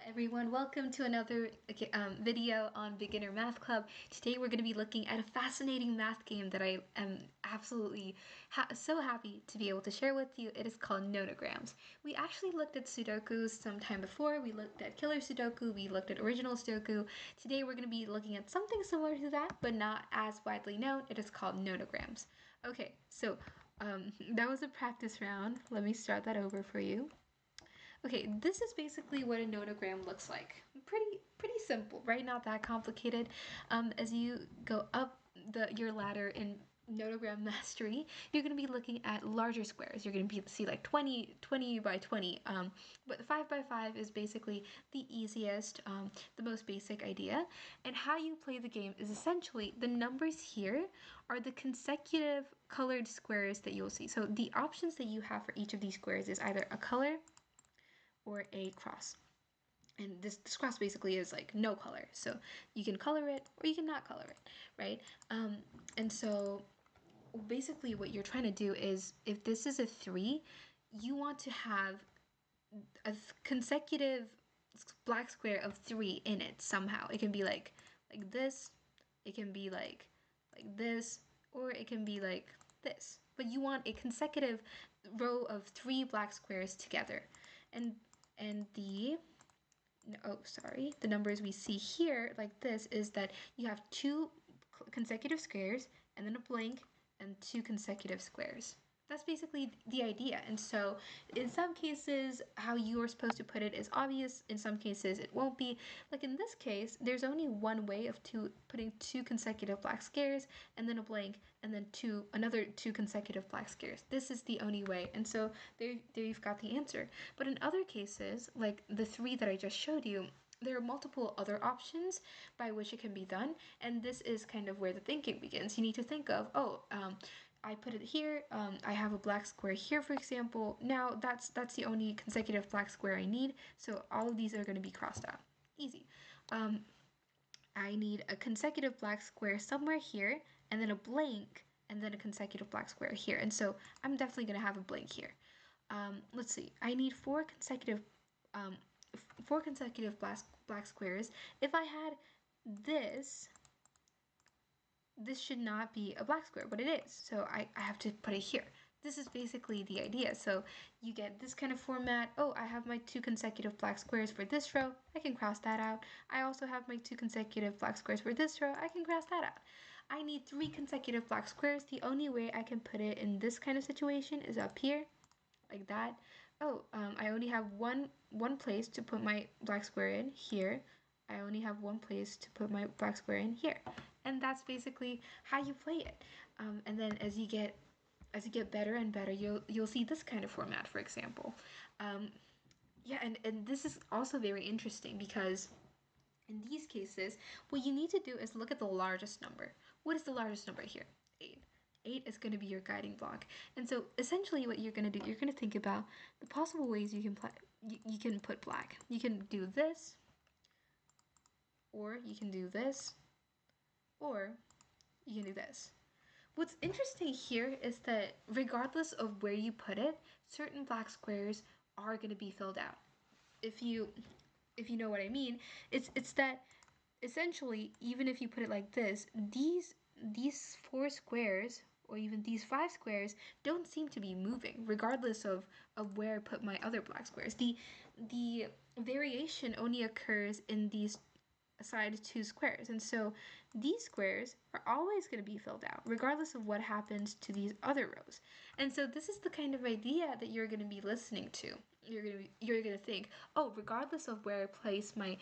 Everyone, welcome to another video on Beginner Math Club. Today we're going to be looking at a fascinating math game that I am absolutely so happy to be able to share with you. It is called Nonograms. We actually looked at Sudoku some time before. We looked at Killer Sudoku, we looked at Original Sudoku. Today we're going to be looking at something similar to that, but not as widely known. It is called Nonograms. Okay, so that was a practice round. Let me start that over for you. Okay, this is basically what a nonogram looks like. Pretty simple, right? Not that complicated. As you go up your ladder in nonogram mastery, you're going to be looking at larger squares. You're going to see like 20 by 20. But 5 by 5 is basically the easiest, the most basic idea. And how you play the game is essentially the numbers here are the consecutive colored squares that you'll see. So the options that you have for each of these squares is either a color or a cross. And this cross basically is like no color. So you can color it or you can not color it, right? And so basically what you're trying to do is if this is a 3, you want to have a consecutive black square of 3 in it somehow. It can be like this, it can be like this, or it can be like this. But you want a consecutive row of 3 black squares together. And the numbers we see here like this is that you have 2 consecutive squares and then a blank and 2 consecutive squares. That's basically the idea. And so in some cases how you are supposed to put it is obvious, in some cases it won't be. Like in this case, there's only one way of putting 2 consecutive black squares and then a blank and then another 2 consecutive black squares. This is the only way. And so there you've got the answer. But in other cases, like the 3 that I just showed you, there are multiple other options by which it can be done, and this is kind of where the thinking begins. You need to think of, I put it here, I have a black square here, for example. Now that's the only consecutive black square I need, so all of these are going to be crossed out. Easy. I need a consecutive black square somewhere here, and then a blank, and then a consecutive black square here. And so I'm definitely going to have a blank here. Let's see, I need 4 consecutive black squares. If I had this should not be a black square, but it is. So I have to put it here. This is basically the idea. So you get this kind of format. Oh, I have my 2 consecutive black squares for this row. I can cross that out. I also have my 2 consecutive black squares for this row. I can cross that out. I need 3 consecutive black squares. The only way I can put it in this kind of situation is up here, like that. Oh, I only have one place to put my black square in, here. I only have one place to put my black square in, here. And that's basically how you play it. And then as you get better and better, you'll see this kind of format, for example. Yeah, and this is also very interesting because in these cases, what you need to do is look at the largest number. What is the largest number here? 8. 8 is going to be your guiding block. And so essentially what you're going to do, you're going to think about the possible ways you can you can put black. You can do this, or you can do this, or you can do this. What's interesting here is that regardless of where you put it, certain black squares are going to be filled out. If you know what I mean, it's that essentially even if you put it like this, these 4 squares or even these 5 squares don't seem to be moving regardless of where I put my other black squares. The variation only occurs in these side 2 squares, and so these squares are always going to be filled out regardless of what happens to these other rows. And so this is the kind of idea that you're going to be listening to. You're going to think, oh, regardless of where I place my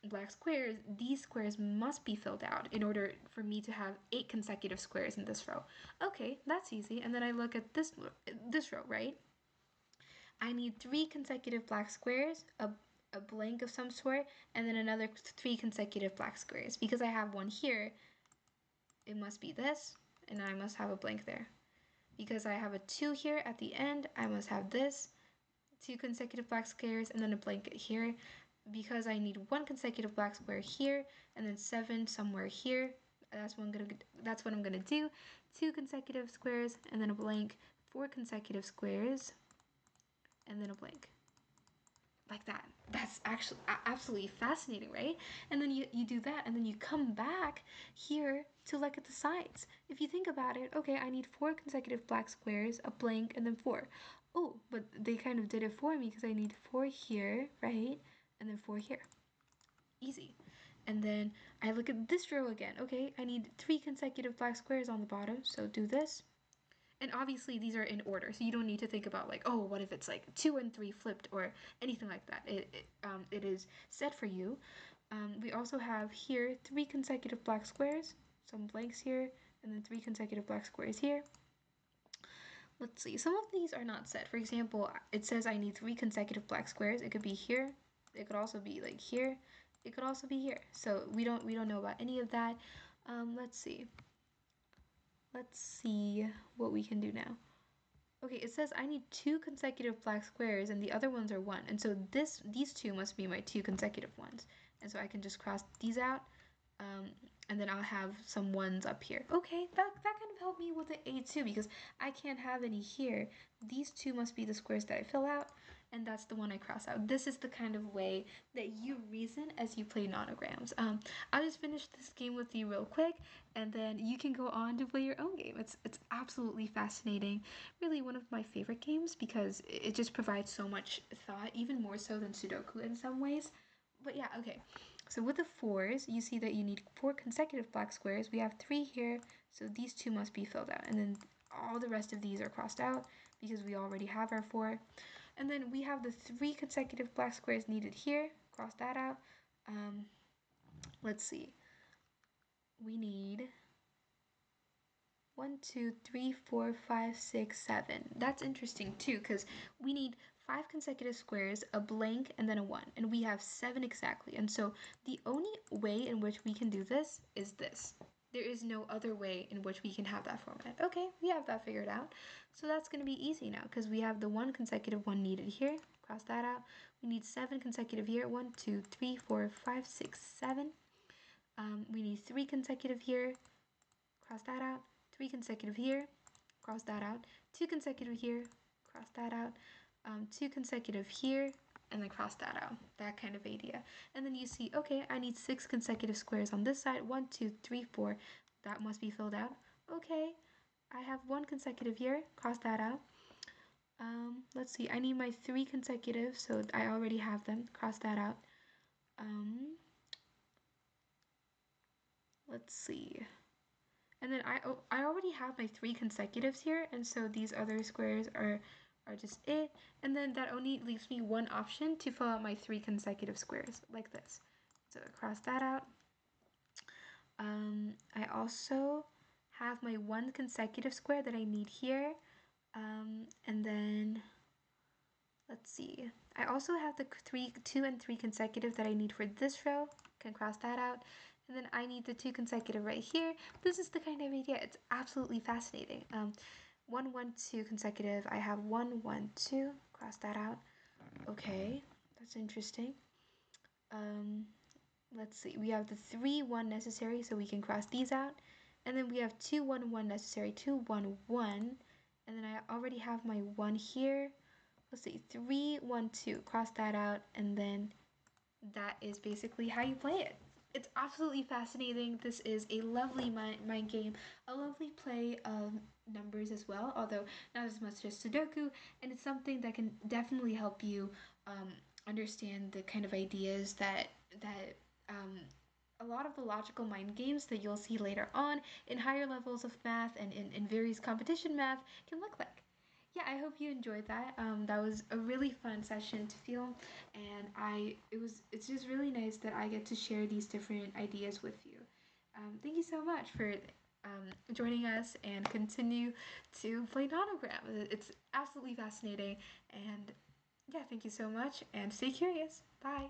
black squares, these squares must be filled out in order for me to have 8 consecutive squares in this row. Okay, that's easy. And then I look at this row, right? I need 3 consecutive black squares, a blank of some sort, and then another 3 consecutive black squares. Because I have one here, it must be this, and I must have a blank there. Because I have a 2 here at the end, I must have this, 2 consecutive black squares, and then a blank here. Because I need 1 consecutive black square here, and then 7 somewhere here, that's what I'm gonna do. 2 consecutive squares, and then a blank, 4 consecutive squares, and then a blank. like that. That's actually absolutely fascinating, right? And then you do that, and then you come back here to look at the sides. If you think about it, okay, I need 4 consecutive black squares, a blank, and then 4. Oh, but they kind of did it for me because I need 4 here, right? And then 4 here. Easy. And then I look at this row again. Okay, I need 3 consecutive black squares on the bottom, so do this. And obviously these are in order, so you don't need to think about like, oh, what if it's like 2 and 3 flipped or anything like that. It is set for you. We also have here 3 consecutive black squares, some blanks here, and then 3 consecutive black squares here. Let's see, some of these are not set. For example, it says I need 3 consecutive black squares. It could be here, it could also be like here, it could also be here. So we don't know about any of that. Let's see. Let's see what we can do now. Okay, it says I need 2 consecutive black squares and the other ones are 1. And so these 2 must be my 2 consecutive ones. And so I can just cross these out. And then I'll have some 1s up here. Okay, that kind of helped me with the A too, because I can't have any here. These 2 must be the squares that I fill out, and that's the one I cross out. This is the kind of way that you reason as you play Nonograms. I'll just finish this game with you real quick, and then you can go on to play your own game. It's absolutely fascinating. Really one of my favorite games because it just provides so much thought, even more so than Sudoku in some ways. But yeah, okay. So with the 4s, you see that you need 4 consecutive black squares. We have 3 here, so these 2 must be filled out. And then all the rest of these are crossed out because we already have our 4. And then we have the 3 consecutive black squares needed here. Cross that out. Let's see. We need 1, 2, 3, 4, 5, 6, 7. That's interesting too, because we need 5 consecutive squares, a blank, and then a 1. And we have 7 exactly. And so the only way in which we can do this is this. There is no other way in which we can have that format. Okay, we have that figured out. So that's going to be easy now, because we have the 1 consecutive one needed here. Cross that out. We need 7 consecutive here. 1, 2, 3, 4, 5, 6, 7. We need 3 consecutive here. Cross that out. 3 consecutive here, cross that out, 2 consecutive here, cross that out, 2 consecutive here, and then cross that out. That kind of idea. And then you see, okay, I need 6 consecutive squares on this side. 1, 2, 3, 4. That must be filled out. Okay, I have 1 consecutive here, cross that out. Let's see, I need my 3 consecutive, so I already have them. Cross that out. Let's see. And then I already have my 3 consecutives here, and so these other squares are just it. And then that only leaves me one option to fill out my 3 consecutive squares, like this. So cross that out. I also have my 1 consecutive square that I need here. And then, let's see. I also have the 2 and 3 consecutive that I need for this row. Can cross that out. And then I need the 2 consecutive right here. This is the kind of idea. It's absolutely fascinating. 1, 1, 2 consecutive. I have 1, 1, 2. Cross that out. Okay, that's interesting. Let's see. We have the 3, 1 necessary, so we can cross these out. And then we have 2, 1, 1 necessary. 2, 1, 1. And then I already have my 1 here. Let's see. 3, 1, 2. Cross that out. And then that is basically how you play it. It's absolutely fascinating. This is a lovely mind game, a lovely play of numbers as well, although not as much as Sudoku, and it's something that can definitely help you understand the kind of ideas that a lot of the logical mind games that you'll see later on in higher levels of math and in various competition math can look like. Yeah, I hope you enjoyed that. That was a really fun session to film, and it's just really nice that I get to share these different ideas with you. Thank you so much for joining us and continue to play Nonogram. It's absolutely fascinating, and yeah, thank you so much, and stay curious. Bye.